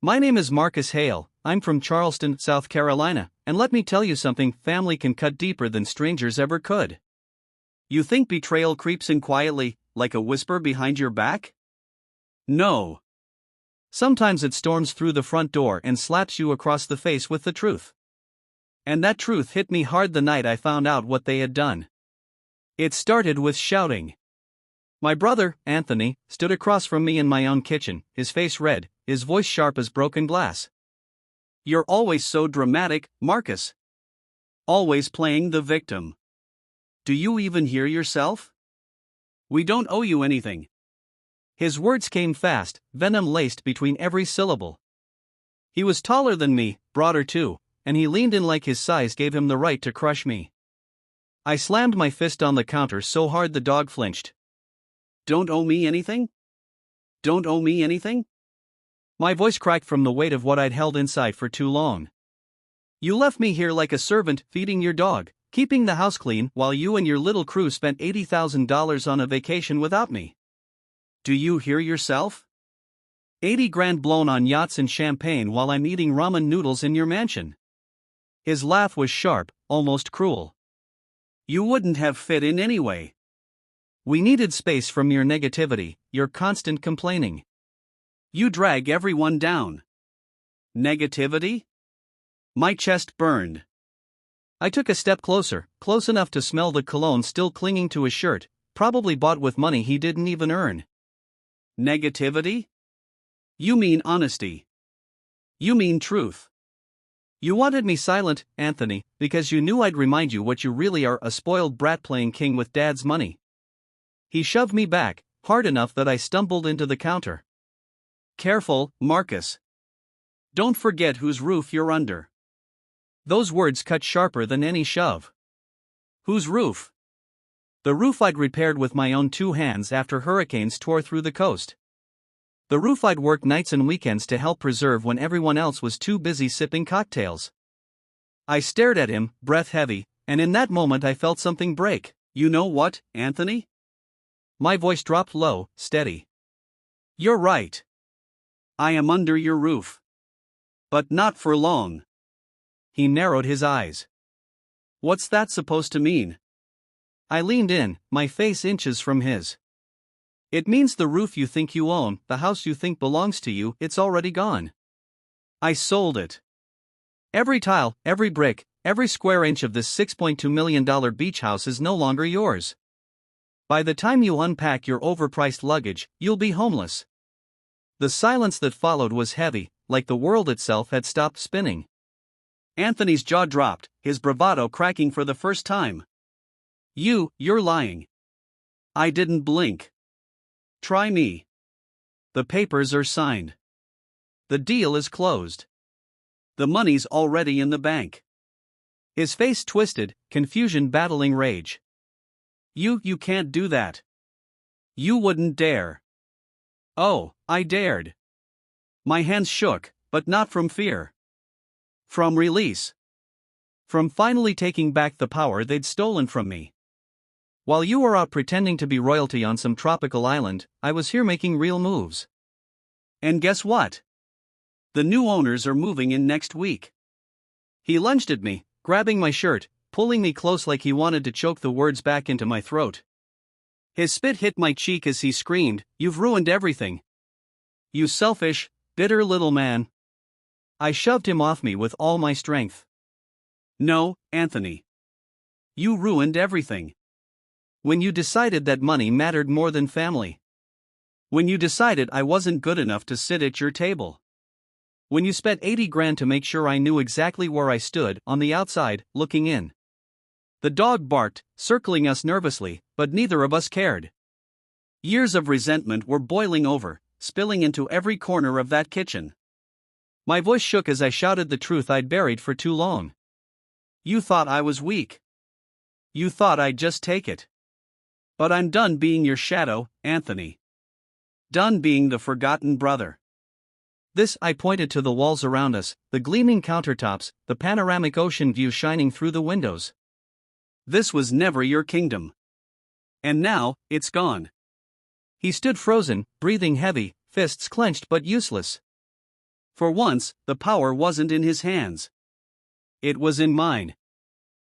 My name is Marcus Hale, I'm from Charleston, South Carolina, and let me tell you something, family can cut deeper than strangers ever could. You think betrayal creeps in quietly, like a whisper behind your back? No. Sometimes it storms through the front door and slaps you across the face with the truth. And that truth hit me hard the night I found out what they had done. It started with shouting. My brother, Anthony, stood across from me in my own kitchen, his face red, his voice sharp as broken glass. You're always so dramatic, Marcus. Always playing the victim. Do you even hear yourself? We don't owe you anything. His words came fast, venom laced between every syllable. He was taller than me, broader too, and he leaned in like his size gave him the right to crush me. I slammed my fist on the counter so hard the dog flinched. Don't owe me anything? Don't owe me anything? My voice cracked from the weight of what I'd held inside for too long. You left me here like a servant, feeding your dog, keeping the house clean while you and your little crew spent $80,000 on a vacation without me. Do you hear yourself? 80 grand blown on yachts and champagne while I'm eating ramen noodles in your mansion. His laugh was sharp, almost cruel. You wouldn't have fit in anyway. We needed space from your negativity, your constant complaining. You drag everyone down. Negativity? My chest burned. I took a step closer, close enough to smell the cologne still clinging to his shirt, probably bought with money he didn't even earn. Negativity? You mean honesty. You mean truth. You wanted me silent, Anthony, because you knew I'd remind you what you really are, a spoiled brat playing king with dad's money. He shoved me back, hard enough that I stumbled into the counter. Careful, Marcus. Don't forget whose roof you're under. Those words cut sharper than any shove. Whose roof? The roof I'd repaired with my own two hands after hurricanes tore through the coast. The roof I'd worked nights and weekends to help preserve when everyone else was too busy sipping cocktails. I stared at him, breath heavy, and in that moment I felt something break. You know what, Anthony? My voice dropped low, steady. You're right. I am under your roof. But not for long. He narrowed his eyes. What's that supposed to mean? I leaned in, my face inches from his. It means the roof you think you own, the house you think belongs to you, it's already gone. I sold it. Every tile, every brick, every square inch of this $6.2 million beach house is no longer yours. By the time you unpack your overpriced luggage, you'll be homeless. The silence that followed was heavy, like the world itself had stopped spinning. Anthony's jaw dropped, his bravado cracking for the first time. You're lying. I didn't blink. Try me. The papers are signed. The deal is closed. The money's already in the bank. His face twisted, confusion battling rage. You can't do that. You wouldn't dare. Oh, I dared. My hands shook, but not from fear. From release. From finally taking back the power they'd stolen from me. While you were out pretending to be royalty on some tropical island, I was here making real moves. And guess what? The new owners are moving in next week. He lunged at me, grabbing my shirt, pulling me close like he wanted to choke the words back into my throat. His spit hit my cheek as he screamed, "You've ruined everything. You selfish, bitter little man." I shoved him off me with all my strength. No, Anthony. You ruined everything. When you decided that money mattered more than family. When you decided I wasn't good enough to sit at your table. When you spent 80 grand to make sure I knew exactly where I stood, on the outside, looking in. The dog barked, circling us nervously, but neither of us cared. Years of resentment were boiling over, spilling into every corner of that kitchen. My voice shook as I shouted the truth I'd buried for too long. You thought I was weak. You thought I'd just take it. But I'm done being your shadow, Anthony. Done being the forgotten brother. This, I pointed to the walls around us, the gleaming countertops, the panoramic ocean view shining through the windows. This was never your kingdom. And now, it's gone. He stood frozen, breathing heavy, fists clenched but useless. For once, the power wasn't in his hands. It was in mine.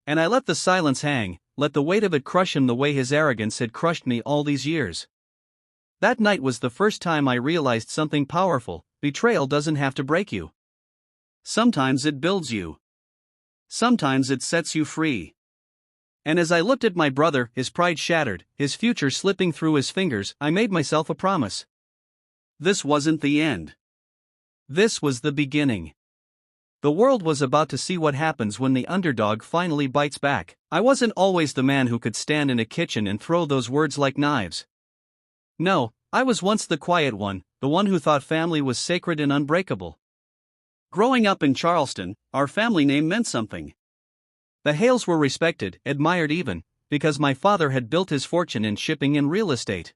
And I let the silence hang, let the weight of it crush him the way his arrogance had crushed me all these years. That night was the first time I realized something powerful: betrayal doesn't have to break you. Sometimes it builds you. Sometimes it sets you free. And as I looked at my brother, his pride shattered, his future slipping through his fingers, I made myself a promise. This wasn't the end. This was the beginning. The world was about to see what happens when the underdog finally bites back. I wasn't always the man who could stand in a kitchen and throw those words like knives. No, I was once the quiet one, the one who thought family was sacred and unbreakable. Growing up in Charleston, our family name meant something. The Hales were respected, admired even, because my father had built his fortune in shipping and real estate.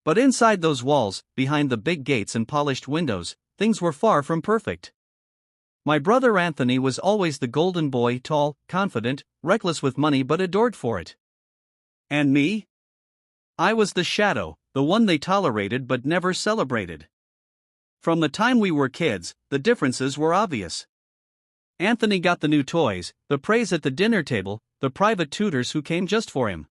But inside those walls, behind the big gates and polished windows, things were far from perfect. My brother Anthony was always the golden boy, tall, confident, reckless with money but adored for it. And me? I was the shadow, the one they tolerated but never celebrated. From the time we were kids, the differences were obvious. Anthony got the new toys, the praise at the dinner table, the private tutors who came just for him.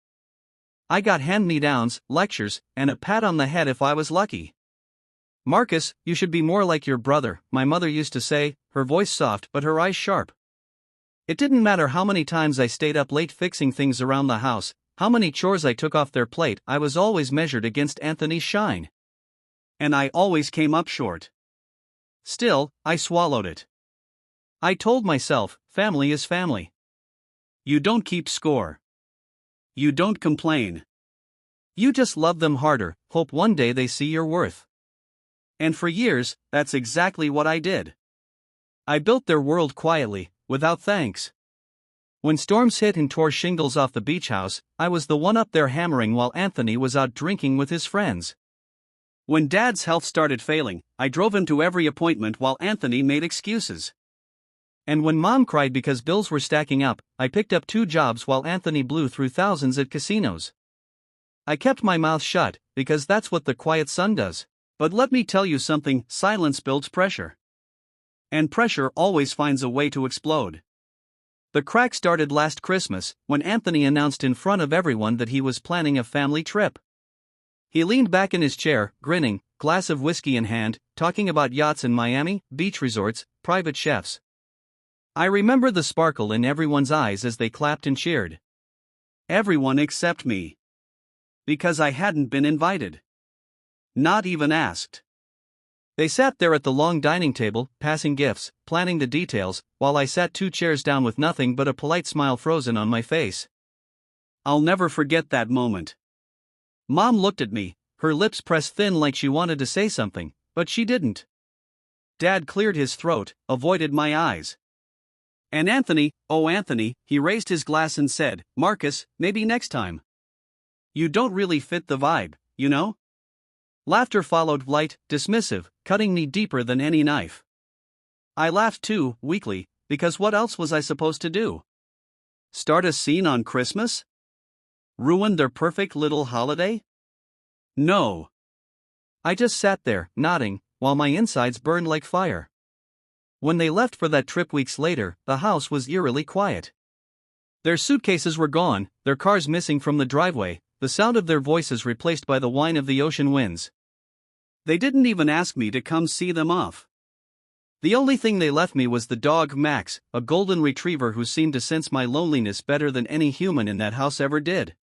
I got hand-me-downs, lectures, and a pat on the head if I was lucky. "Marcus, you should be more like your brother," my mother used to say, her voice soft but her eyes sharp. It didn't matter how many times I stayed up late fixing things around the house, how many chores I took off their plate, I was always measured against Anthony's shine. And I always came up short. Still, I swallowed it. I told myself, family is family. You don't keep score. You don't complain. You just love them harder, hope one day they see your worth. And for years, that's exactly what I did. I built their world quietly, without thanks. When storms hit and tore shingles off the beach house, I was the one up there hammering while Anthony was out drinking with his friends. When Dad's health started failing, I drove him to every appointment while Anthony made excuses. And when Mom cried because bills were stacking up, I picked up 2 jobs while Anthony blew through thousands at casinos. I kept my mouth shut, because that's what the quiet son does. But let me tell you something: silence builds pressure. And pressure always finds a way to explode. The crack started last Christmas, when Anthony announced in front of everyone that he was planning a family trip. He leaned back in his chair, grinning, glass of whiskey in hand, talking about yachts in Miami, beach resorts, private chefs. I remember the sparkle in everyone's eyes as they clapped and cheered. Everyone except me. Because I hadn't been invited. Not even asked. They sat there at the long dining table, passing gifts, planning the details, while I sat 2 chairs down with nothing but a polite smile frozen on my face. I'll never forget that moment. Mom looked at me, her lips pressed thin like she wanted to say something, but she didn't. Dad cleared his throat, avoided my eyes. And Anthony, oh Anthony, he raised his glass and said, "Marcus, maybe next time. You don't really fit the vibe, you know?" Laughter followed, light, dismissive, cutting me deeper than any knife. I laughed too, weakly, because what else was I supposed to do? Start a scene on Christmas? Ruin their perfect little holiday? No. I just sat there, nodding, while my insides burned like fire. When they left for that trip weeks later, the house was eerily quiet. Their suitcases were gone, their cars missing from the driveway, the sound of their voices replaced by the whine of the ocean winds. They didn't even ask me to come see them off. The only thing they left me was the dog Max, a golden retriever who seemed to sense my loneliness better than any human in that house ever did.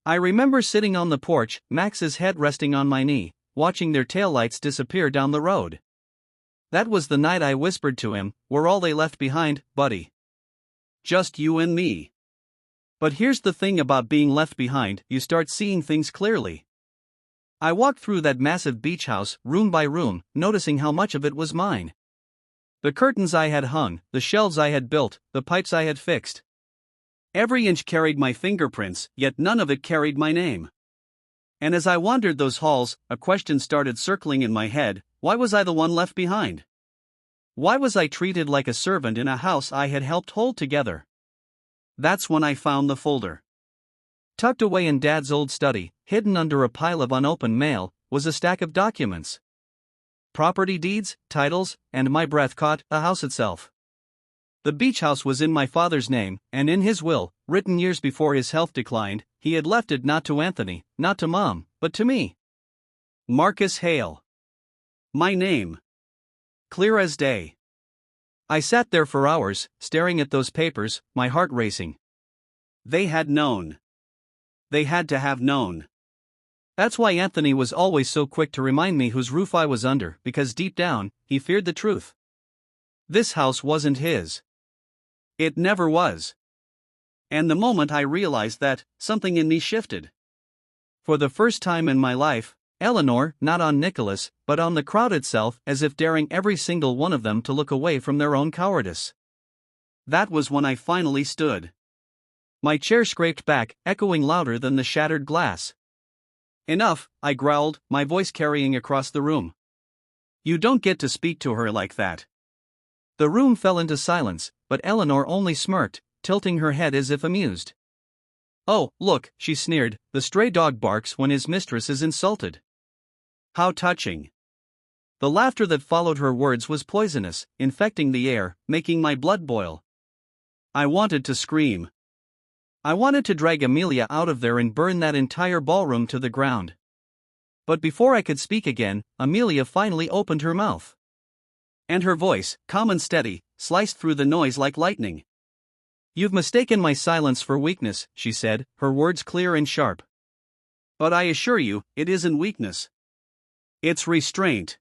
I remember sitting on the porch, Max's head resting on my knee, watching their taillights disappear down the road. That was the night I whispered to him, "We're all they left behind, buddy. Just you and me." But here's the thing about being left behind: you start seeing things clearly. I walked through that massive beach house, room by room, noticing how much of it was mine. The curtains I had hung, the shelves I had built, the pipes I had fixed. Every inch carried my fingerprints, yet none of it carried my name. And as I wandered those halls, a question started circling in my head: why was I the one left behind? Why was I treated like a servant in a house I had helped hold together? That's when I found the folder. Tucked away in Dad's old study, hidden under a pile of unopened mail, was a stack of documents. property deeds, titles, and my breath caught a house itself. The beach house was in my father's name, and in his will, written years before his health declined, he had left it not to Anthony, not to Mom, but to me. Marcus Hale. My name. Clear as day. I sat there for hours, staring at those papers, my heart racing. They had known. They had to have known. That's why Anthony was always so quick to remind me whose roof I was under, because deep down, he feared the truth. This house wasn't his. It never was. And the moment I realized that, something in me shifted. For the first time in my life, Eleanor, not on Nicholas, but on the crowd itself, as if daring every single one of them to look away from their own cowardice. That was when I finally stood. My chair scraped back, echoing louder than the shattered glass. Enough, I growled, my voice carrying across the room. You don't get to speak to her like that. The room fell into silence, but Eleanor only smirked, tilting her head as if amused. Oh, look, she sneered, the stray dog barks when his mistress is insulted. How touching. The laughter that followed her words was poisonous, infecting the air, making my blood boil. I wanted to scream. I wanted to drag Amelia out of there and burn that entire ballroom to the ground. But before I could speak again, Amelia finally opened her mouth. And her voice, calm and steady, sliced through the noise like lightning. You've mistaken my silence for weakness, she said, her words clear and sharp. But I assure you, it isn't weakness. It's restraint.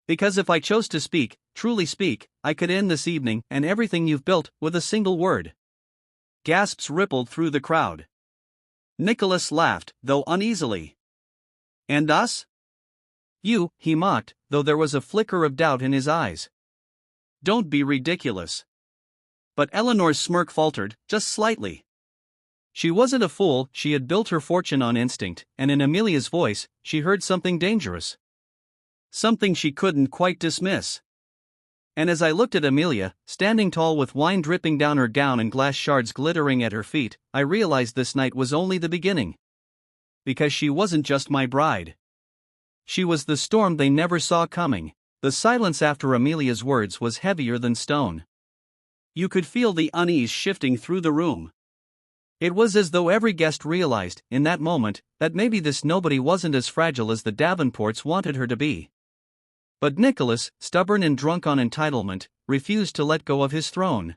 Because if I chose to speak, truly speak, I could end this evening and everything you've built with a single word. Gasps rippled through the crowd. Nicholas laughed, though uneasily. And us? You, he mocked, though there was a flicker of doubt in his eyes. Don't be ridiculous. But Eleanor's smirk faltered, just slightly. She wasn't a fool, she had built her fortune on instinct, and in Amelia's voice, she heard something dangerous. Something she couldn't quite dismiss. And as I looked at Amelia, standing tall with wine dripping down her gown and glass shards glittering at her feet, I realized this night was only the beginning. Because she wasn't just my bride. She was the storm they never saw coming. The silence after Amelia's words was heavier than stone. You could feel the unease shifting through the room. It was as though every guest realized, in that moment, that maybe this nobody wasn't as fragile as the Davenports wanted her to be. But Nicholas, stubborn and drunk on entitlement, refused to let go of his throne.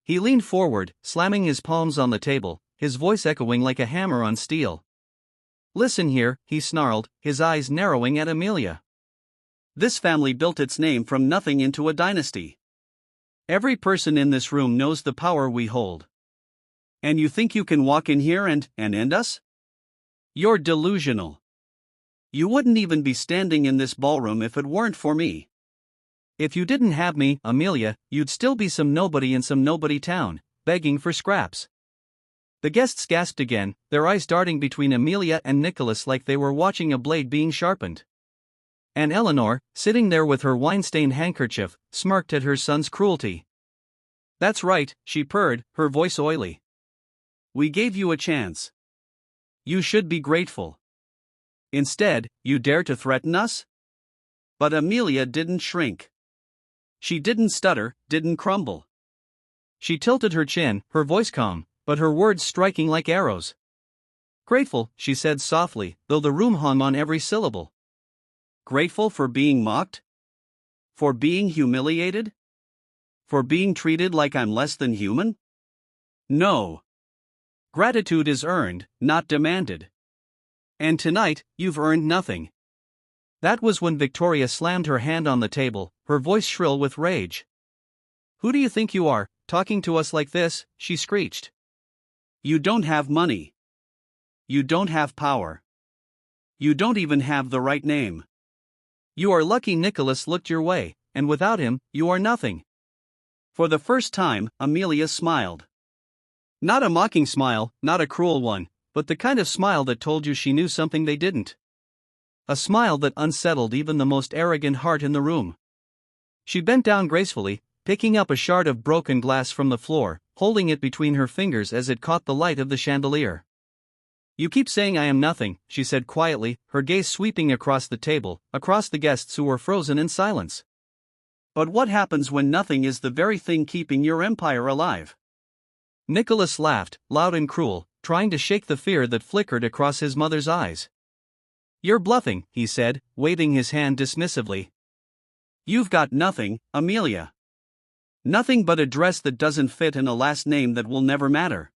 He leaned forward, slamming his palms on the table, his voice echoing like a hammer on steel. Listen here, he snarled, his eyes narrowing at Amelia. This family built its name from nothing into a dynasty. Every person in this room knows the power we hold. And you think you can walk in here and end us? You're delusional. You wouldn't even be standing in this ballroom if it weren't for me. If you didn't have me, Amelia, you'd still be some nobody in some nobody town, begging for scraps. The guests gasped again, their eyes darting between Amelia and Nicholas like they were watching a blade being sharpened. And Eleanor, sitting there with her wine-stained handkerchief, smirked at her son's cruelty. That's right, she purred, her voice oily. We gave you a chance. You should be grateful. Instead, you dare to threaten us? But Amelia didn't shrink. She didn't stutter, didn't crumble. She tilted her chin, her voice calm, but her words striking like arrows. Grateful, she said softly, though the room hung on every syllable. Grateful for being mocked? For being humiliated? For being treated like I'm less than human? No. Gratitude is earned, not demanded. And tonight, you've earned nothing. That was when Victoria slammed her hand on the table, her voice shrill with rage. Who do you think you are, talking to us like this? She screeched. You don't have money. You don't have power. You don't even have the right name. You are lucky Nicholas looked your way, and without him, you are nothing. For the first time, Amelia smiled. Not a mocking smile, not a cruel one, but the kind of smile that told you she knew something they didn't. A smile that unsettled even the most arrogant heart in the room. She bent down gracefully, picking up a shard of broken glass from the floor, holding it between her fingers as it caught the light of the chandelier. You keep saying I am nothing, she said quietly, her gaze sweeping across the table, across the guests who were frozen in silence. But what happens when nothing is the very thing keeping your empire alive? Nicholas laughed, loud and cruel, trying to shake the fear that flickered across his mother's eyes. You're bluffing, he said, waving his hand dismissively. You've got nothing, Amelia. Nothing but a dress that doesn't fit and a last name that will never matter.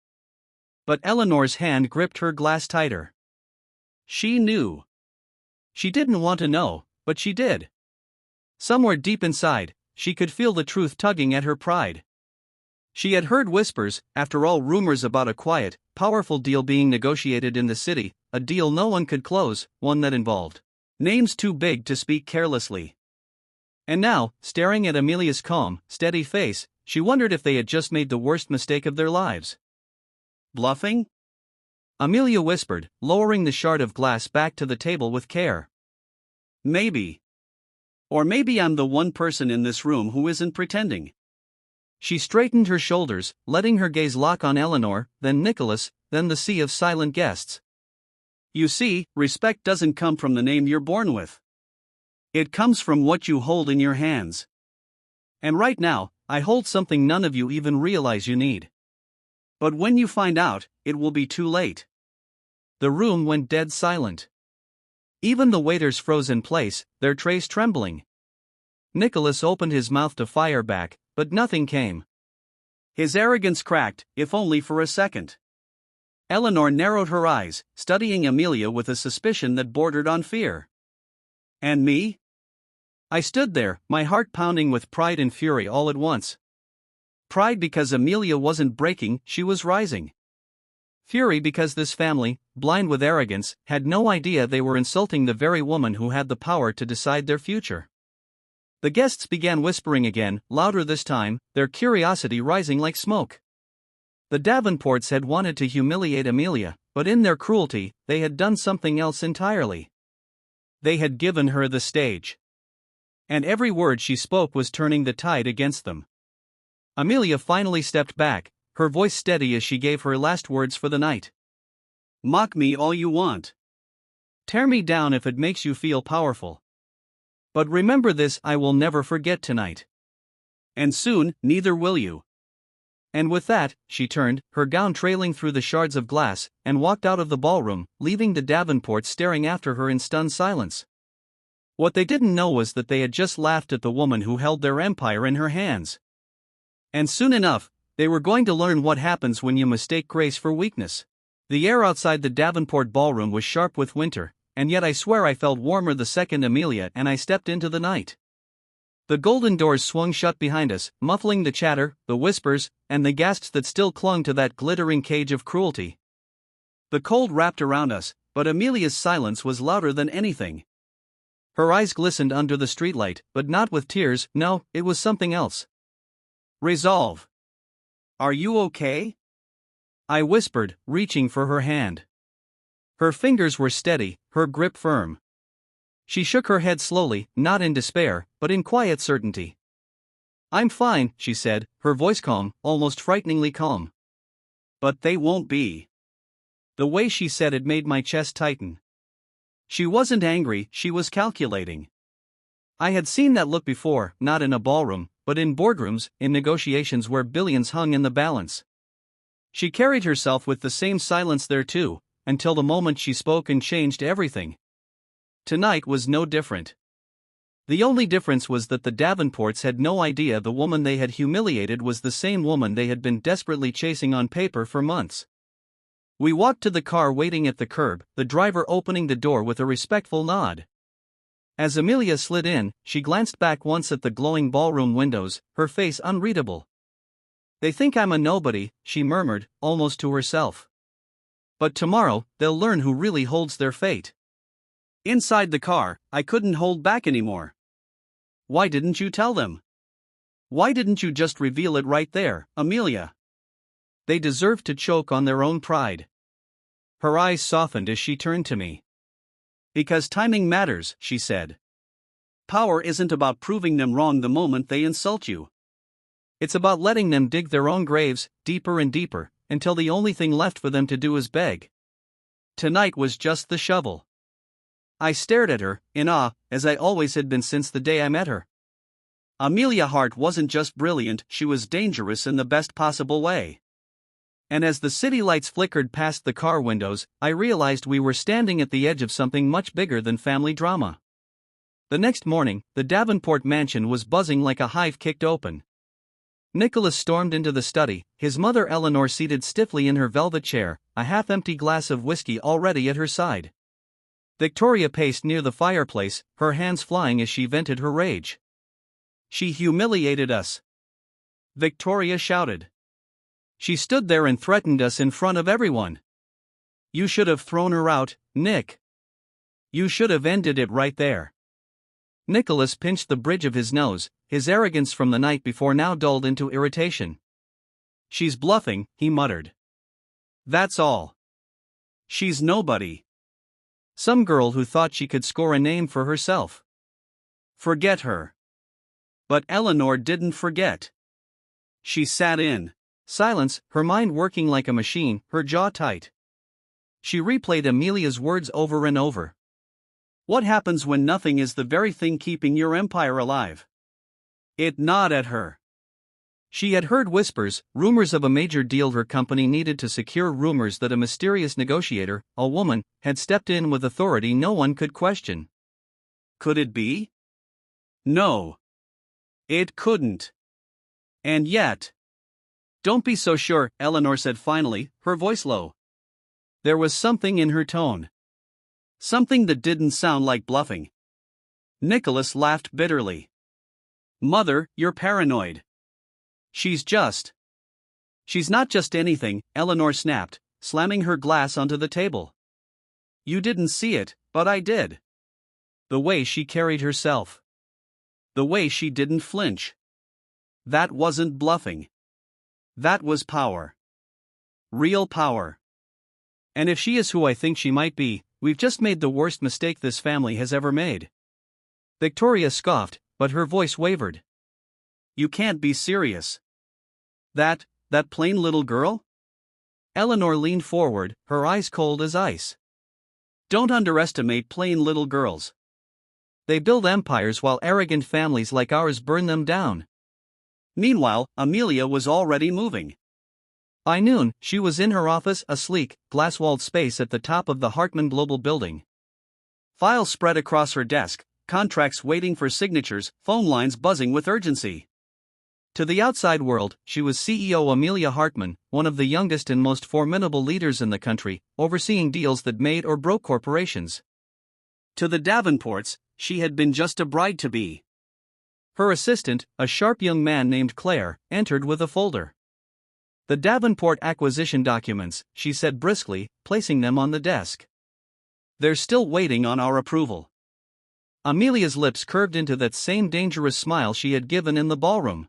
But Eleanor's hand gripped her glass tighter. She knew. She didn't want to know, but she did. Somewhere deep inside, she could feel the truth tugging at her pride. She had heard whispers, after all, rumors about a quiet, powerful deal being negotiated in the city, a deal no one could close, one that involved names too big to speak carelessly. And now, staring at Amelia's calm, steady face, she wondered if they had just made the worst mistake of their lives. Bluffing? Amelia whispered, lowering the shard of glass back to the table with care. Maybe. Or maybe I'm the one person in this room who isn't pretending. She straightened her shoulders, letting her gaze lock on Eleanor, then Nicholas, then the sea of silent guests. You see, respect doesn't come from the name you're born with. It comes from what you hold in your hands. And right now, I hold something none of you even realize you need. But when you find out, it will be too late. The room went dead silent. Even the waiters froze in place, their trays trembling. Nicholas opened his mouth to fire back, but nothing came. His arrogance cracked, if only for a second. Eleanor narrowed her eyes, studying Amelia with a suspicion that bordered on fear. And me? I stood there, my heart pounding with pride and fury all at once. Pride because Amelia wasn't breaking, she was rising. Fury because this family, blind with arrogance, had no idea they were insulting the very woman who had the power to decide their future. The guests began whispering again, louder this time, their curiosity rising like smoke. The Davenports had wanted to humiliate Amelia, but in their cruelty, they had done something else entirely. They had given her the stage. And every word she spoke was turning the tide against them. Amelia finally stepped back, her voice steady as she gave her last words for the night. Mock me all you want. Tear me down if it makes you feel powerful. But remember this, I will never forget tonight. And soon, neither will you. And with that, she turned, her gown trailing through the shards of glass, and walked out of the ballroom, leaving the Davenports staring after her in stunned silence. What they didn't know was that they had just laughed at the woman who held their empire in her hands. And soon enough, they were going to learn what happens when you mistake grace for weakness. The air outside the Davenport ballroom was sharp with winter, and yet I swear I felt warmer the second Amelia and I stepped into the night. The golden doors swung shut behind us, muffling the chatter, the whispers, and the gasps that still clung to that glittering cage of cruelty. The cold wrapped around us, but Amelia's silence was louder than anything. Her eyes glistened under the streetlight, but not with tears, no, it was something else. Resolve. Are you okay? I whispered, reaching for her hand. Her fingers were steady, her grip firm. She shook her head slowly, not in despair, but in quiet certainty. I'm fine, she said, her voice calm, almost frighteningly calm. But they won't be. The way she said it made my chest tighten. She wasn't angry, she was calculating. I had seen that look before, not in a ballroom, but in boardrooms, in negotiations where billions hung in the balance. She carried herself with the same silence there too, until the moment she spoke and changed everything. Tonight was no different. The only difference was that the Davenports had no idea the woman they had humiliated was the same woman they had been desperately chasing on paper for months. We walked to the car waiting at the curb, the driver opening the door with a respectful nod. As Amelia slid in, she glanced back once at the glowing ballroom windows, her face unreadable. They think I'm a nobody, she murmured, almost to herself. But tomorrow, they'll learn who really holds their fate. Inside the car, I couldn't hold back anymore. Why didn't you tell them? Why didn't you just reveal it right there, Amelia? They deserved to choke on their own pride. Her eyes softened as she turned to me. Because timing matters, she said. Power isn't about proving them wrong the moment they insult you. It's about letting them dig their own graves, deeper and deeper, until the only thing left for them to do is beg. Tonight was just the shovel. I stared at her, in awe, as I always had been since the day I met her. Amelia Hart wasn't just brilliant, she was dangerous in the best possible way. And as the city lights flickered past the car windows, I realized we were standing at the edge of something much bigger than family drama. The next morning, the Davenport mansion was buzzing like a hive kicked open. Nicholas stormed into the study, his mother Eleanor seated stiffly in her velvet chair, a half-empty glass of whiskey already at her side. Victoria paced near the fireplace, her hands flying as she vented her rage. "She humiliated us," Victoria shouted. "She stood there and threatened us in front of everyone. You should have thrown her out, Nick. You should have ended it right there." Nicholas pinched the bridge of his nose, his arrogance from the night before now dulled into irritation. "She's bluffing," he muttered. "That's all. She's nobody. Some girl who thought she could score a name for herself. Forget her." But Eleanor didn't forget. She sat in silence, her mind working like a machine, her jaw tight. She replayed Amelia's words over and over. What happens when nothing is the very thing keeping your empire alive? It gnawed at her. She had heard whispers, rumors of a major deal her company needed to secure, rumors that a mysterious negotiator, a woman, had stepped in with authority no one could question. Could it be? No. It couldn't. And yet. "Don't be so sure," Eleanor said finally, her voice low. There was something in her tone. Something that didn't sound like bluffing. Nicholas laughed bitterly. "Mother, you're paranoid. She's not just anything," Eleanor snapped, slamming her glass onto the table. "You didn't see it, but I did. The way she carried herself. The way she didn't flinch. That wasn't bluffing. That was power. Real power. And if she is who I think she might be, we've just made the worst mistake this family has ever made." Victoria scoffed, but her voice wavered. "You can't be serious. That plain little girl?" Eleanor leaned forward, her eyes cold as ice. "Don't underestimate plain little girls. They build empires while arrogant families like ours burn them down." Meanwhile, Amelia was already moving. By noon, she was in her office, a sleek, glass-walled space at the top of the Hartman Global building. Files spread across her desk, contracts waiting for signatures, phone lines buzzing with urgency. To the outside world, she was CEO Amelia Hartman, one of the youngest and most formidable leaders in the country, overseeing deals that made or broke corporations. To the Davenports, she had been just a bride-to-be. Her assistant, a sharp young man named Claire, entered with a folder. "The Davenport acquisition documents," she said briskly, placing them on the desk. "They're still waiting on our approval." Amelia's lips curved into that same dangerous smile she had given in the ballroom.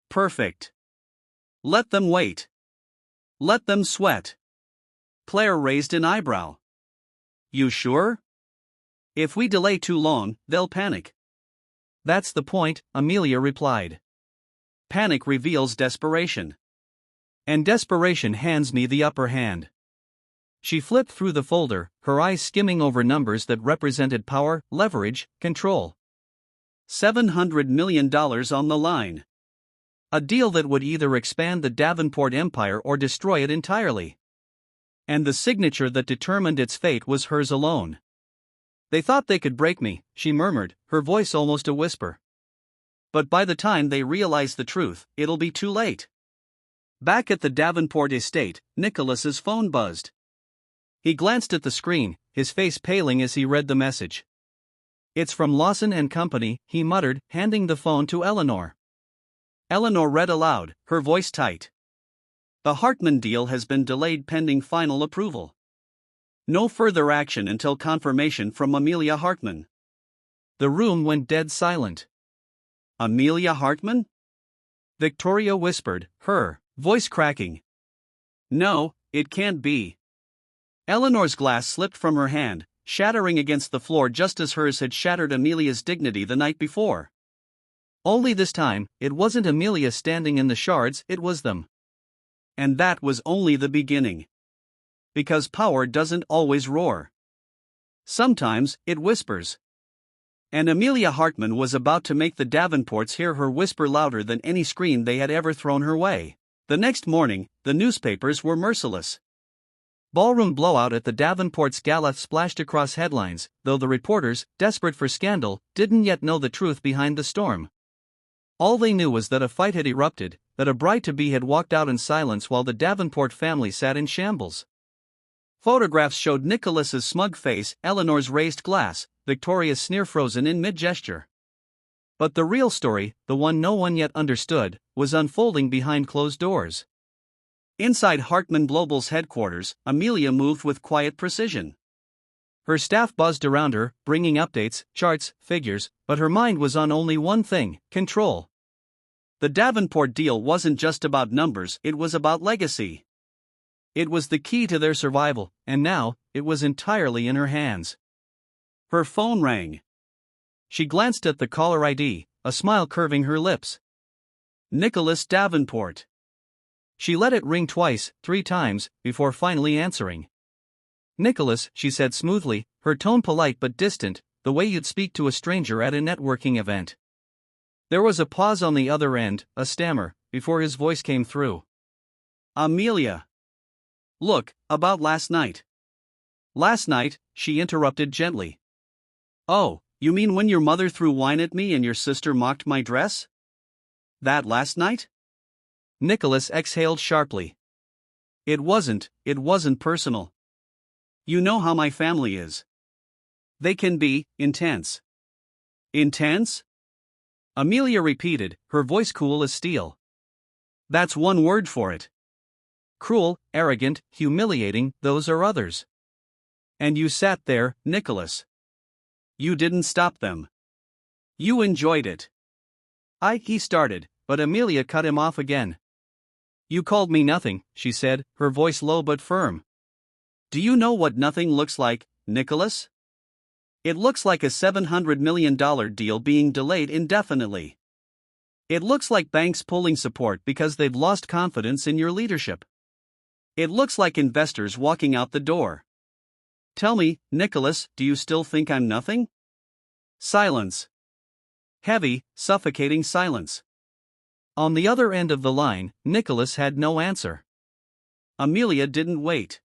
"Perfect. Let them wait. Let them sweat." Claire raised an eyebrow. "You sure? If we delay too long, they'll panic." "That's the point," Amelia replied. "Panic reveals desperation. And desperation hands me the upper hand." She flipped through the folder, her eyes skimming over numbers that represented power, leverage, control. $700 million on the line. A deal that would either expand the Davenport empire or destroy it entirely. And the signature that determined its fate was hers alone. "They thought they could break me," she murmured, her voice almost a whisper. "But by the time they realize the truth, it'll be too late." Back at the Davenport estate, Nicholas's phone buzzed. He glanced at the screen, his face paling as he read the message. "It's from Lawson and Company," he muttered, handing the phone to Eleanor. Eleanor read aloud, her voice tight. "The Hartman deal has been delayed pending final approval. No further action until confirmation from Amelia Hartman." The room went dead silent. "Amelia Hartman?" Victoria whispered, her voice cracking. "No, it can't be." Eleanor's glass slipped from her hand, shattering against the floor just as hers had shattered Amelia's dignity the night before. Only this time, it wasn't Amelia standing in the shards, it was them. And that was only the beginning. because power doesn't always roar. Sometimes, it whispers. And Amelia Hartman was about to make the Davenports hear her whisper louder than any scream they had ever thrown her way. The next morning, the newspapers were merciless. Ballroom blowout at the Davenports gala splashed across headlines, though the reporters, desperate for scandal, didn't yet know the truth behind the storm. All they knew was that a fight had erupted, that a bride-to-be had walked out in silence while the Davenport family sat in shambles. Photographs showed Nicholas's smug face, Eleanor's raised glass, Victoria's sneer frozen in mid-gesture. But the real story, the one no one yet understood, was unfolding behind closed doors. Inside Hartman Global's headquarters, Amelia moved with quiet precision. Her staff buzzed around her, bringing updates, charts, figures, but her mind was on only one thing: control. The Davenport deal wasn't just about numbers, it was about legacy. It was the key to their survival, and now, it was entirely in her hands. Her phone rang. She glanced at the caller ID, a smile curving her lips. Nicholas Davenport. She let it ring twice, 3 times, before finally answering. Nicholas, she said smoothly, her tone polite but distant, the way you'd speak to a stranger at a networking event. There was a pause on the other end, a stammer, before his voice came through. Amelia. Look, about last night. Last night, she interrupted gently. Oh, you mean when your mother threw wine at me and your sister mocked my dress? That last night? Nicholas exhaled sharply. It wasn't personal. You know how my family is. They can be intense. Intense? Amelia repeated, her voice cool as steel. That's one word for it. Cruel, arrogant, humiliating, those are others. And you sat there, Nicholas. You didn't stop them. You enjoyed it. He started, but Amelia cut him off again. You called me nothing, she said, her voice low but firm. Do you know what nothing looks like, Nicholas? It looks like a $700 million deal being delayed indefinitely. It looks like banks pulling support because they've lost confidence in your leadership. It looks like investors walking out the door. Tell me, Nicholas, do you still think I'm nothing? Silence. Heavy, suffocating silence. On the other end of the line, Nicholas had no answer. Amelia didn't wait.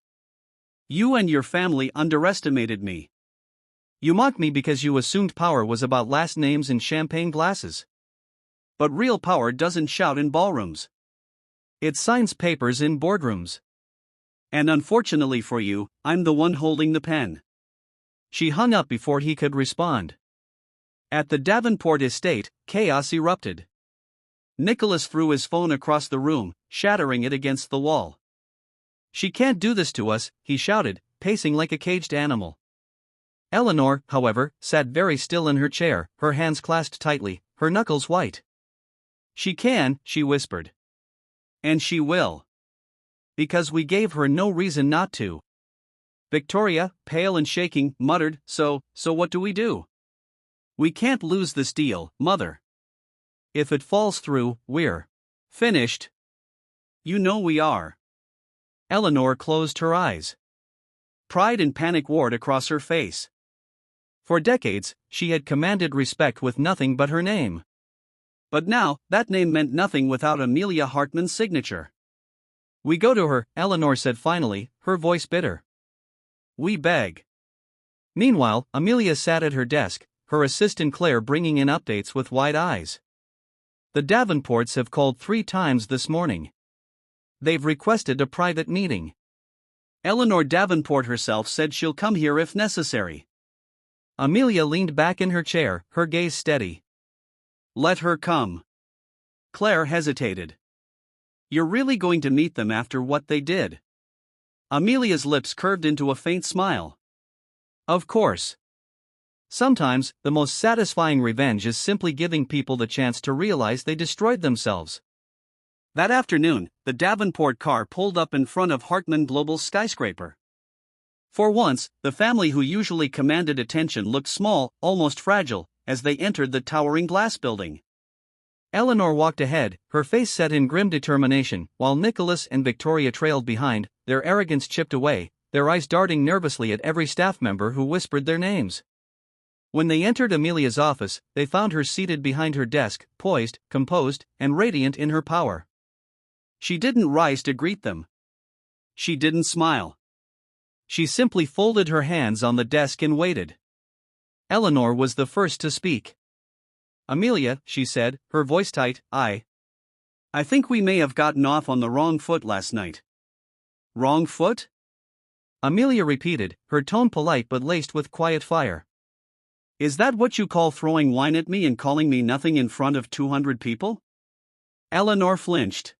You and your family underestimated me. You mocked me because you assumed power was about last names and champagne glasses. But real power doesn't shout in ballrooms. It signs papers in boardrooms. And unfortunately for you, I'm the one holding the pen. She hung up before he could respond. At the Davenport estate, chaos erupted. Nicholas threw his phone across the room, shattering it against the wall. She can't do this to us, he shouted, pacing like a caged animal. Eleanor, however, sat very still in her chair, her hands clasped tightly, her knuckles white. She can, she whispered. And she will. Because we gave her no reason not to. Victoria, pale and shaking, muttered, So what do we do? We can't lose this deal, Mother. If it falls through, we're finished. You know we are. Eleanor closed her eyes. Pride and panic warred across her face. For decades, she had commanded respect with nothing but her name. But now, that name meant nothing without Amelia Hartman's signature. We go to her, Eleanor said finally, her voice bitter. We beg. Meanwhile, Amelia sat at her desk, her assistant Claire bringing in updates with wide eyes. The Davenports have called 3 times this morning. They've requested a private meeting. Eleanor Davenport herself said she'll come here if necessary. Amelia leaned back in her chair, her gaze steady. Let her come. Claire hesitated. You're really going to meet them after what they did? Amelia's lips curved into a faint smile. Of course. Sometimes, the most satisfying revenge is simply giving people the chance to realize they destroyed themselves. That afternoon, the Davenport car pulled up in front of Hartman Global's skyscraper. For once, the family who usually commanded attention looked small, almost fragile, as they entered the towering glass building. Eleanor walked ahead, her face set in grim determination, while Nicholas and Victoria trailed behind, their arrogance chipped away, their eyes darting nervously at every staff member who whispered their names. When they entered Amelia's office, they found her seated behind her desk, poised, composed, and radiant in her power. She didn't rise to greet them. She didn't smile. She simply folded her hands on the desk and waited. Eleanor was the first to speak. "Amelia," she said, her voice tight, I think we may have gotten off on the wrong foot last night." "Wrong foot?" Amelia repeated, her tone polite but laced with quiet fire. "Is that what you call throwing wine at me and calling me nothing in front of 200 people? Eleanor flinched.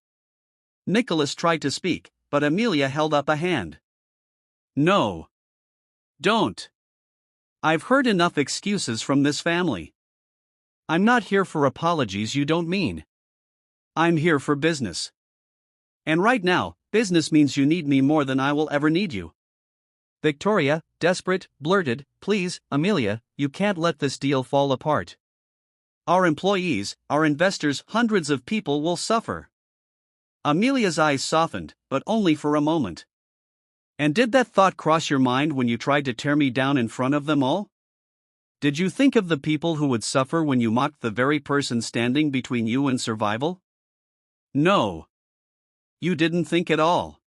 Nicholas tried to speak, but Amelia held up a hand. "No. Don't. I've heard enough excuses from this family. I'm not here for apologies you don't mean. I'm here for business. And right now, business means you need me more than I will ever need you." Victoria, desperate, blurted, "Please, Amelia, you can't let this deal fall apart. Our employees, our investors, hundreds of people will suffer." Amelia's eyes softened, but only for a moment. "And did that thought cross your mind when you tried to tear me down in front of them all? Did you think of the people who would suffer when you mocked the very person standing between you and survival? No. You didn't think at all."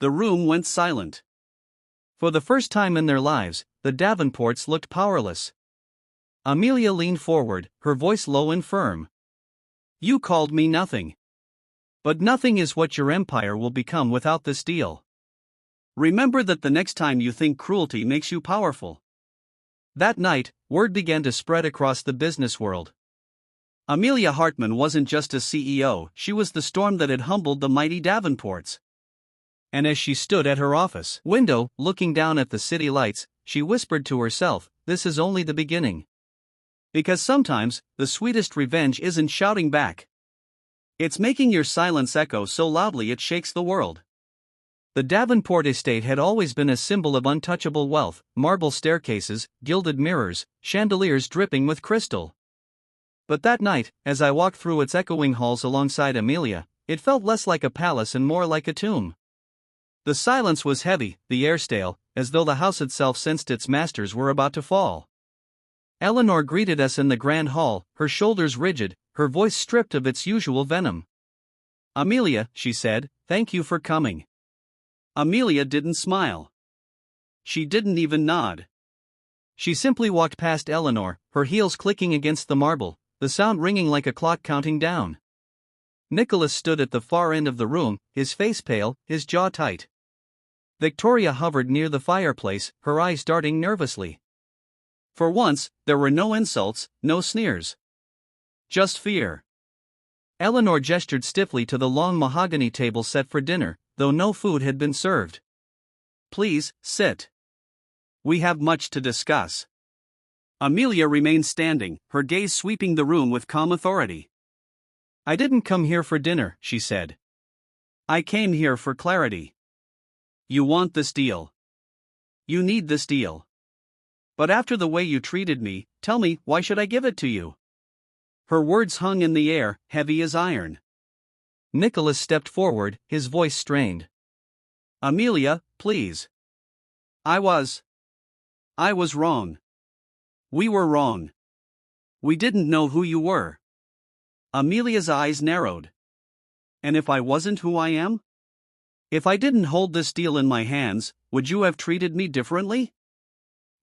The room went silent. For the first time in their lives, the Davenports looked powerless. Amelia leaned forward, her voice low and firm. "You called me nothing. But nothing is what your empire will become without this deal. Remember that the next time you think cruelty makes you powerful." That night, word began to spread across the business world. Amelia Hartman wasn't just a CEO, she was the storm that had humbled the mighty Davenports. And as she stood at her office window, looking down at the city lights, she whispered to herself, "This is only the beginning." Because sometimes, the sweetest revenge isn't shouting back. It's making your silence echo so loudly it shakes the world. The Davenport estate had always been a symbol of untouchable wealth: marble staircases, gilded mirrors, chandeliers dripping with crystal. But that night, as I walked through its echoing halls alongside Amelia, it felt less like a palace and more like a tomb. The silence was heavy, the air stale, as though the house itself sensed its masters were about to fall. Eleanor greeted us in the grand hall, her shoulders rigid, her voice stripped of its usual venom. "Amelia," she said, "thank you for coming." Amelia didn't smile. She didn't even nod. She simply walked past Eleanor, her heels clicking against the marble, the sound ringing like a clock counting down. Nicholas stood at the far end of the room, his face pale, his jaw tight. Victoria hovered near the fireplace, her eyes darting nervously. For once, there were no insults, no sneers. Just fear. Eleanor gestured stiffly to the long mahogany table set for dinner, though no food had been served. "Please, sit. We have much to discuss." Amelia remained standing, her gaze sweeping the room with calm authority. "I didn't come here for dinner," she said. "I came here for clarity. You want this deal. You need this deal. But after the way you treated me, tell me, why should I give it to you?" Her words hung in the air, heavy as iron. Nicholas stepped forward, his voice strained. "Amelia, please. I was wrong. We were wrong. We didn't know who you were." Amelia's eyes narrowed. "And if I wasn't who I am? If I didn't hold this deal in my hands, would you have treated me differently?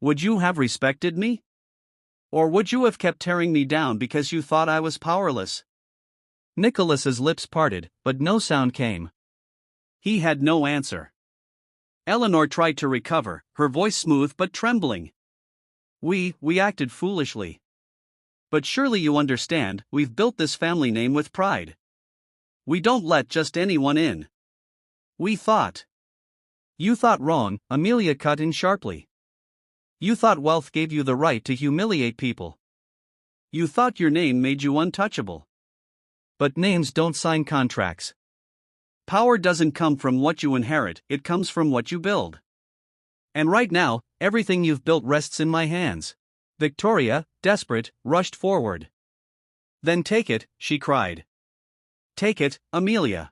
Would you have respected me? Or would you have kept tearing me down because you thought I was powerless?" Nicholas's lips parted, but no sound came. He had no answer. Eleanor tried to recover, her voice smooth but trembling. We acted foolishly. But surely you understand, we've built this family name with pride. We don't let just anyone in. We thought." "You thought wrong," Amelia cut in sharply. "You thought wealth gave you the right to humiliate people. You thought your name made you untouchable. But names don't sign contracts. Power doesn't come from what you inherit, it comes from what you build. And right now, everything you've built rests in my hands." Victoria, desperate, rushed forward. "Then take it," she cried. "Take it, Amelia.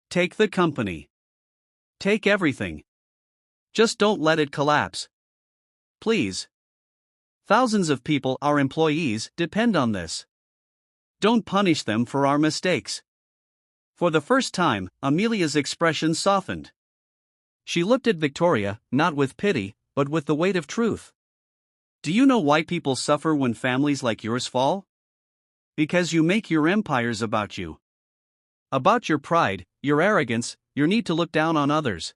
Take the company. Take everything. Just don't let it collapse. Please. Thousands of people, our employees, depend on this. Don't punish them for our mistakes. For the first time, Amelia's expression softened. She looked at Victoria, not with pity, but with the weight of truth. Do you know why people suffer when families like yours fall? Because you make your empires about you. About your pride, your arrogance, your need to look down on others.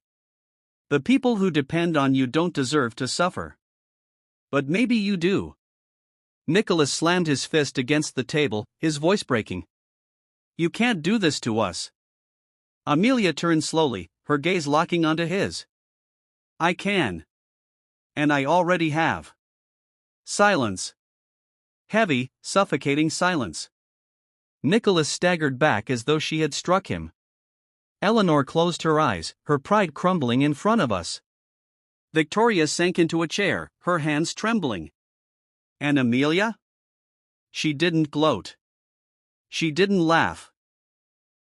The people who depend on you don't deserve to suffer. But maybe you do. Nicholas slammed his fist against the table, his voice breaking. You can't do this to us. Amelia turned slowly, her gaze locking onto his. I can. And I already have. Silence. Heavy, suffocating silence. Nicholas staggered back as though she had struck him. Eleanor closed her eyes, her pride crumbling in front of us. Victoria sank into a chair, her hands trembling. And Amelia? She didn't gloat. She didn't laugh.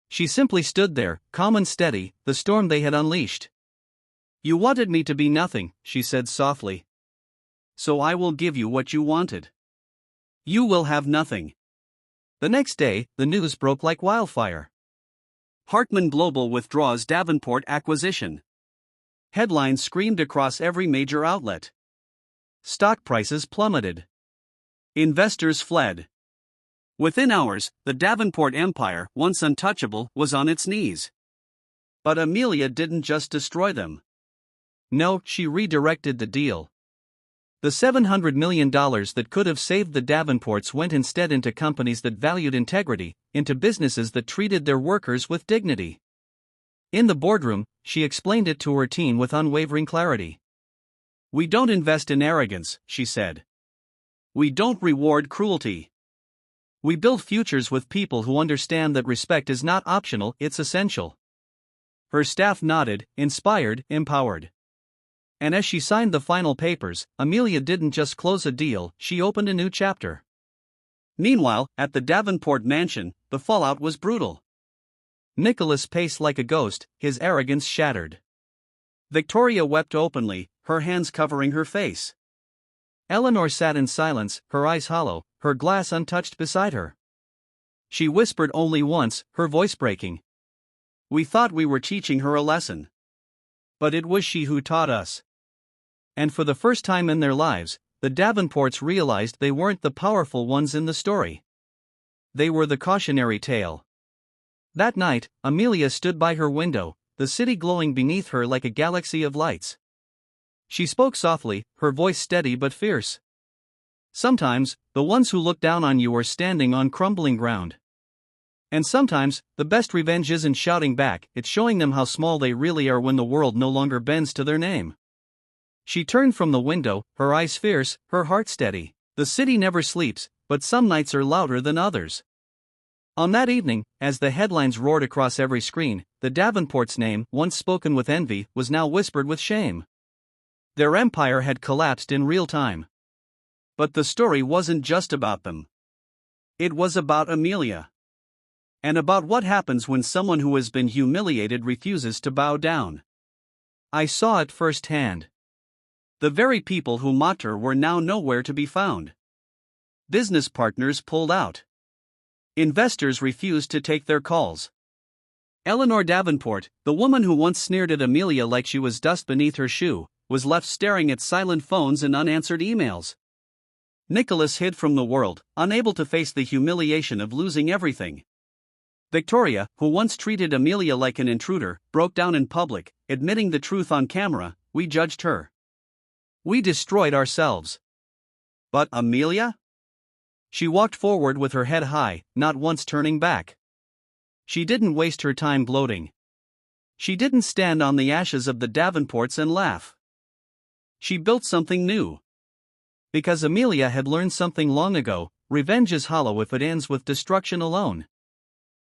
She simply stood there, calm and steady, the storm they had unleashed. You wanted me to be nothing, she said softly. So I will give you what you wanted. You will have nothing. The next day, the news broke like wildfire. Hartman Global withdraws Davenport acquisition. Headlines screamed across every major outlet. Stock prices plummeted. Investors fled. Within hours, the Davenport empire, once untouchable, was on its knees. But Amelia didn't just destroy them. No, she redirected the deal. The $700 million that could have saved the Davenports went instead into companies that valued integrity, into businesses that treated their workers with dignity. In the boardroom, she explained it to her team with unwavering clarity. We don't invest in arrogance, she said. We don't reward cruelty. We build futures with people who understand that respect is not optional, it's essential. Her staff nodded, inspired, empowered. And as she signed the final papers, Amelia didn't just close a deal, she opened a new chapter. Meanwhile, at the Davenport mansion, the fallout was brutal. Nicholas paced like a ghost, his arrogance shattered. Victoria wept openly, her hands covering her face. Eleanor sat in silence, her eyes hollow, her glass untouched beside her. She whispered only once, her voice breaking. We thought we were teaching her a lesson. But it was she who taught us. And for the first time in their lives, the Davenports realized they weren't the powerful ones in the story. They were the cautionary tale. That night, Amelia stood by her window, the city glowing beneath her like a galaxy of lights. She spoke softly, her voice steady but fierce. Sometimes, the ones who look down on you are standing on crumbling ground. And sometimes, the best revenge isn't shouting back, it's showing them how small they really are when the world no longer bends to their name. She turned from the window, her eyes fierce, her heart steady. The city never sleeps, but some nights are louder than others. On that evening, as the headlines roared across every screen, the Davenports' name, once spoken with envy, was now whispered with shame. Their empire had collapsed in real time. But the story wasn't just about them. It was about Amelia. And about what happens when someone who has been humiliated refuses to bow down. I saw it firsthand. The very people who mocked her were now nowhere to be found. Business partners pulled out. Investors refused to take their calls. Eleanor Davenport, the woman who once sneered at Amelia like she was dust beneath her shoe, was left staring at silent phones and unanswered emails. Nicholas hid from the world, unable to face the humiliation of losing everything. Victoria, who once treated Amelia like an intruder, broke down in public, admitting the truth on camera. We judged her. We destroyed ourselves. But Amelia? She walked forward with her head high, not once turning back. She didn't waste her time gloating. She didn't stand on the ashes of the Davenports and laugh. She built something new. Because Amelia had learned something long ago, revenge is hollow if it ends with destruction alone.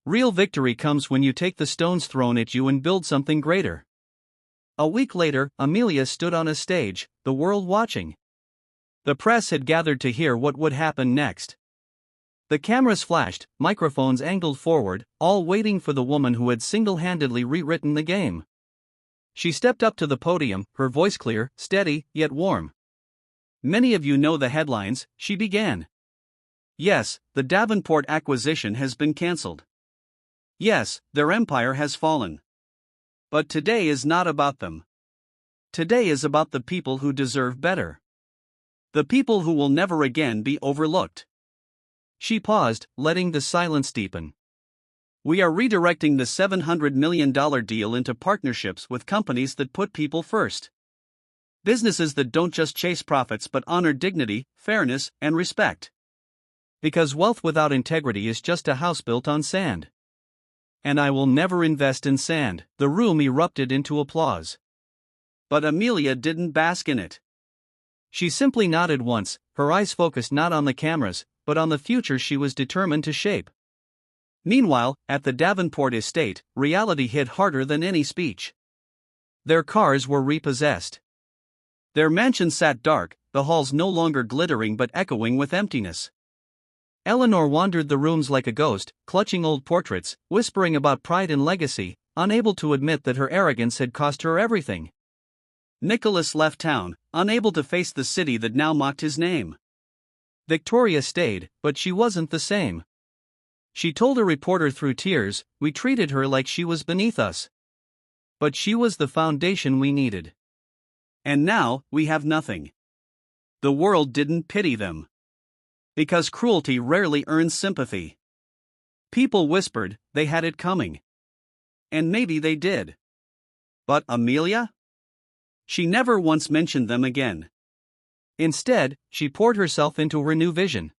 Real victory comes when you take the stones thrown at you and build something greater. A week later, Amelia stood on a stage, the world watching. The press had gathered to hear what would happen next. The cameras flashed, microphones angled forward, all waiting for the woman who had single-handedly rewritten the game. She stepped up to the podium, her voice clear, steady, yet warm. Many of you know the headlines, she began. Yes, the Davenport acquisition has been cancelled. Yes, their empire has fallen. But today is not about them. Today is about the people who deserve better. The people who will never again be overlooked. She paused, letting the silence deepen. We are redirecting the $700 million deal into partnerships with companies that put people first. Businesses that don't just chase profits but honor dignity, fairness, and respect. Because wealth without integrity is just a house built on sand. And I will never invest in sand. The room erupted into applause. But Amelia didn't bask in it. She simply nodded once, her eyes focused not on the cameras, but on the future she was determined to shape. Meanwhile, at the Davenport estate, reality hit harder than any speech. Their cars were repossessed. Their mansion sat dark, the halls no longer glittering but echoing with emptiness. Eleanor wandered the rooms like a ghost, clutching old portraits, whispering about pride and legacy, unable to admit that her arrogance had cost her everything. Nicholas left town, unable to face the city that now mocked his name. Victoria stayed, but she wasn't the same. She told a reporter through tears, we treated her like she was beneath us. But she was the foundation we needed. And now, we have nothing. The world didn't pity them. Because cruelty rarely earns sympathy. People whispered, they had it coming. And maybe they did. But Amelia? She never once mentioned them again. Instead, she poured herself into her new vision.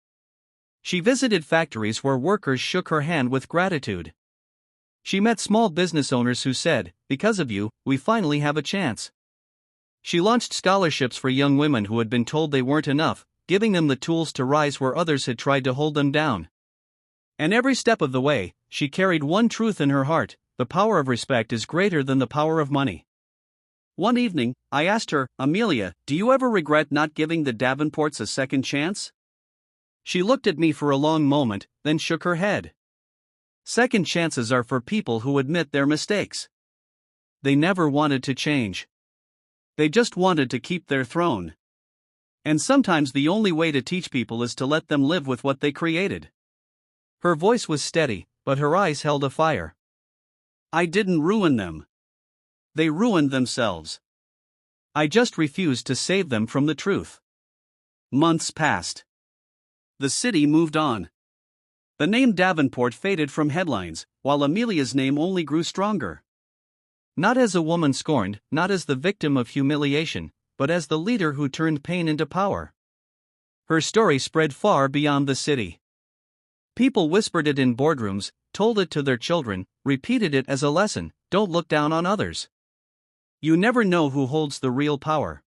She visited factories where workers shook her hand with gratitude. She met small business owners who said, because of you, we finally have a chance. She launched scholarships for young women who had been told they weren't enough, giving them the tools to rise where others had tried to hold them down. And every step of the way, she carried one truth in her heart: the power of respect is greater than the power of money. One evening, I asked her, Amelia, do you ever regret not giving the Davenports a second chance? She looked at me for a long moment, then shook her head. Second chances are for people who admit their mistakes. They never wanted to change. They just wanted to keep their throne. And sometimes the only way to teach people is to let them live with what they created. Her voice was steady, but her eyes held a fire. I didn't ruin them. They ruined themselves. I just refused to save them from the truth. Months passed. The city moved on. The name Davenport faded from headlines, while Amelia's name only grew stronger. Not as a woman scorned, not as the victim of humiliation, but as the leader who turned pain into power. Her story spread far beyond the city. People whispered it in boardrooms, told it to their children, repeated it as a lesson: don't look down on others. You never know who holds the real power.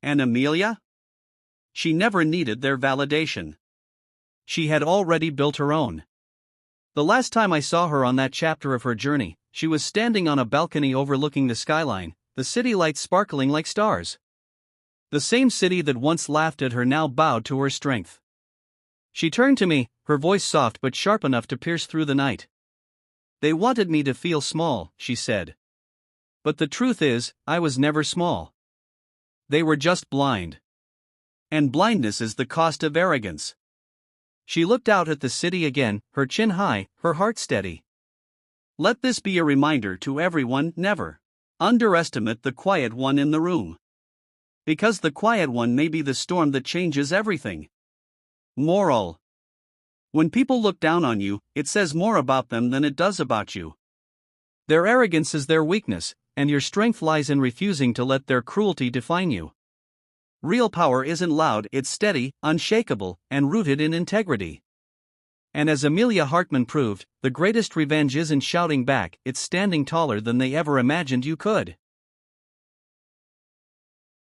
And Amelia? She never needed their validation. She had already built her own. The last time I saw her on that chapter of her journey, she was standing on a balcony overlooking the skyline, the city lights sparkling like stars. The same city that once laughed at her now bowed to her strength. She turned to me, her voice soft but sharp enough to pierce through the night. They wanted me to feel small, she said. But the truth is, I was never small. They were just blind. And blindness is the cost of arrogance. She looked out at the city again, her chin high, her heart steady. Let this be a reminder to everyone: never underestimate the quiet one in the room. Because the quiet one may be the storm that changes everything. Moral: when people look down on you, it says more about them than it does about you. Their arrogance is their weakness, and your strength lies in refusing to let their cruelty define you. Real power isn't loud, it's steady, unshakable, and rooted in integrity. And as Amelia Hartman proved, the greatest revenge isn't shouting back, it's standing taller than they ever imagined you could.